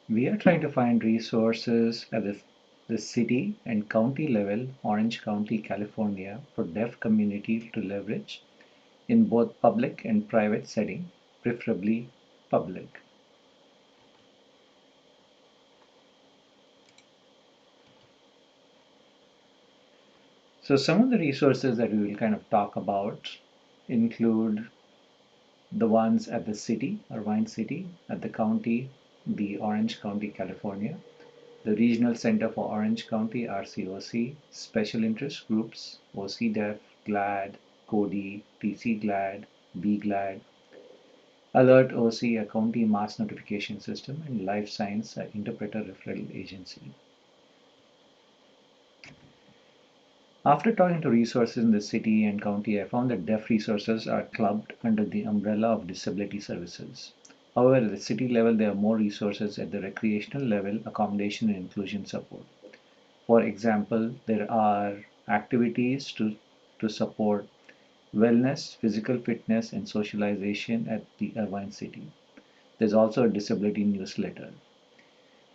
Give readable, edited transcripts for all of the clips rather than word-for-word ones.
We are trying to find resources at the city and county level, Orange County, California, for deaf community to leverage in both public and private setting, preferably public. So some of the resources that we will kind of talk about include the ones at the city, Irvine City, at the county, the Orange County, California, the Regional Center for Orange County, RCOC, special interest groups, OCDEF, GLAD, CODI, TC GLAD, B GLAD, Alert OC, a county mass notification system, and Life Science, an interpreter referral agency. After talking to resources in the city and county, I found that deaf resources are clubbed under the umbrella of disability services. However, at the city level, there are more resources at the recreational level, accommodation and inclusion support. For example, there are activities to support wellness, physical fitness, and socialization at the Irvine City. There's also a disability newsletter.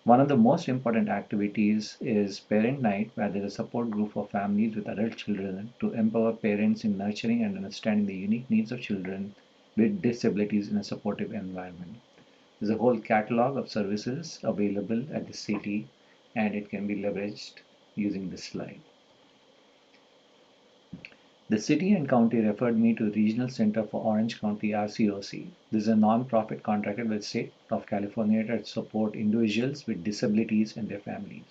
One of the most important activities is Parent Night, where there's a support group for families with adult children to empower parents in nurturing and understanding the unique needs of children with disabilities in a supportive environment. There's a whole catalog of services available at the city, and it can be leveraged using this slide. The city and county referred me to the Regional Center for Orange County RCOC. This is a non-profit contracted with the state of California to support individuals with disabilities and their families.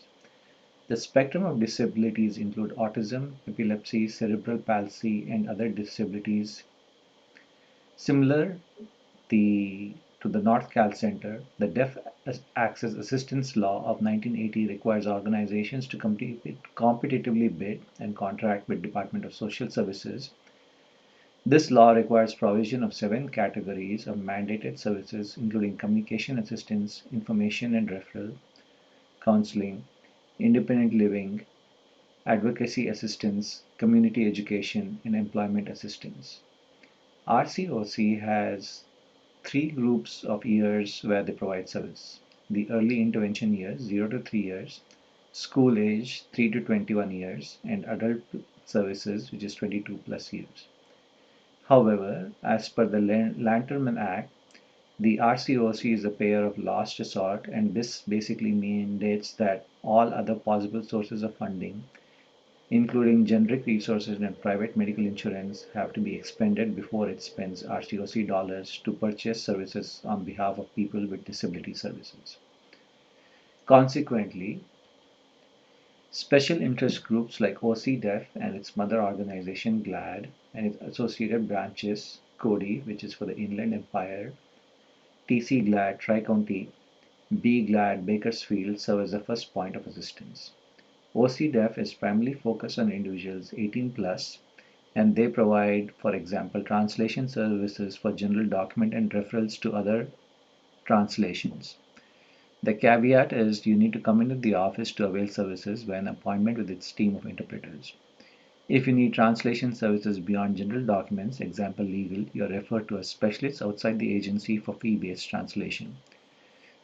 The spectrum of disabilities include autism, epilepsy, cerebral palsy, and other disabilities. Similar the, to the North Cal Center, the Deaf Access Assistance Law of 1980 requires organizations to competitively bid and contract with Department of Social Services. This law requires provision of 7 categories of mandated services, including communication assistance, information and referral, counseling, independent living, advocacy assistance, community education, and employment assistance. RCOC has 3 groups of years where they provide service. The early intervention years, 0 to 3 years, school age, 3 to 21 years, and adult services, which is 22 plus years. However, as per the Lanterman Act, the RCOC is a payer of last resort, and this basically mandates that all other possible sources of funding, including generic resources and private medical insurance, have to be expended before it spends RCOC dollars to purchase services on behalf of people with disability services. Consequently, special interest groups like OCDEF and its mother organization GLAD and its associated branches, CODI, which is for the Inland Empire, TC GLAD, Tri-County, B GLAD, Bakersfield, serve as the first point of assistance. OCDEF is primarily focused on individuals 18 plus, and they provide, for example, translation services for general document and referrals to other translations. The caveat is you need to come into the office to avail services by an appointment with its team of interpreters. If you need translation services beyond general documents, example legal, you are referred to a specialist outside the agency for fee-based translation.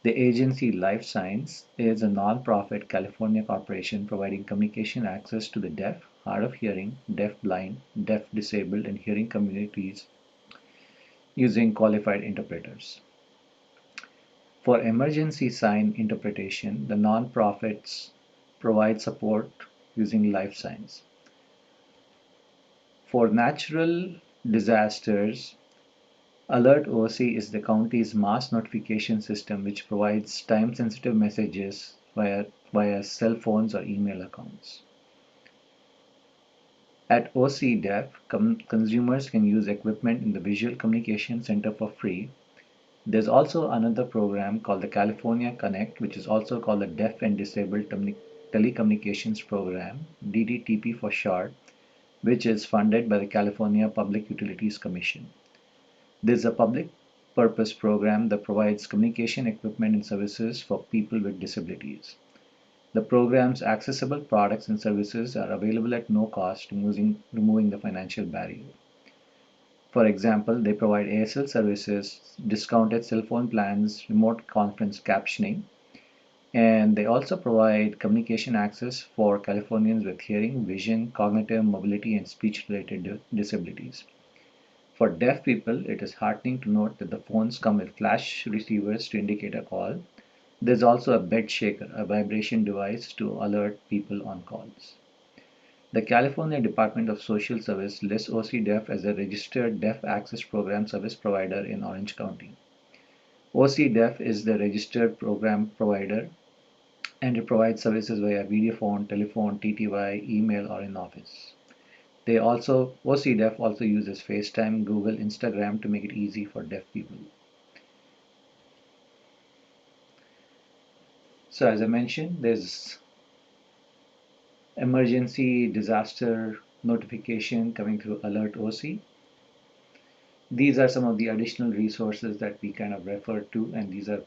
The agency Life Science is a non-profit California corporation providing communication access to the deaf, hard of hearing, deaf-blind, deaf-disabled, and hearing communities using qualified interpreters. For emergency sign interpretation, the non-profits provide support using Life Science. For natural disasters, Alert OC is the county's mass notification system which provides time-sensitive messages via cell phones or email accounts. At OCDEF, consumers can use equipment in the Visual Communication Center for free. There's also another program called the California Connect, which is also called the Deaf and Disabled Telecommunications Program, DDTP for short, which is funded by the California Public Utilities Commission. This is a public purpose program that provides communication equipment and services for people with disabilities. The program's accessible products and services are available at no cost, removing the financial barrier. For example, they provide ASL services, discounted cell phone plans, remote conference captioning, And they also provide communication access for Californians with hearing, vision, cognitive, mobility, and speech-related disabilities. For deaf people, it is heartening to note that the phones come with flash receivers to indicate a call. There's also a bed shaker, a vibration device to alert people on calls. The California Department of Social Service lists OC Deaf as a registered deaf access program service provider in Orange County. OC Deaf is the registered program provider and it provides services via video phone, telephone, TTY, email, or in office. OC Deaf also uses FaceTime, Google, Instagram to make it easy for deaf people. So as I mentioned, there's emergency disaster notification coming through Alert OC. These are some of the additional resources that we kind of refer to, and these are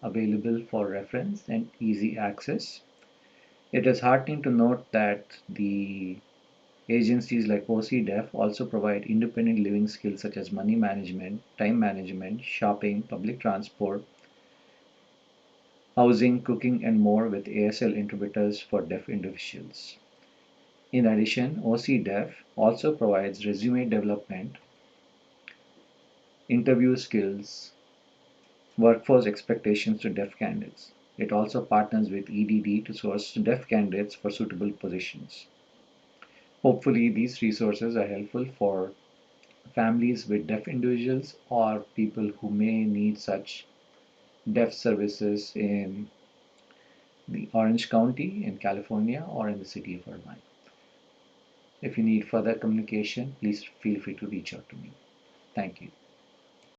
available for reference and easy access. It is heartening to note that the agencies like OC Def also provide independent living skills such as money management, time management, shopping, public transport, housing, cooking, and more with ASL interpreters for deaf individuals. In addition, OC Def also provides resume development, interview skills, workforce expectations to deaf candidates. It also partners with EDD to source deaf candidates for suitable positions. Hopefully, these resources are helpful for families with deaf individuals or people who may need such deaf services in the Orange County in California or in the city of Irvine. If you need further communication, please feel free to reach out to me. Thank you.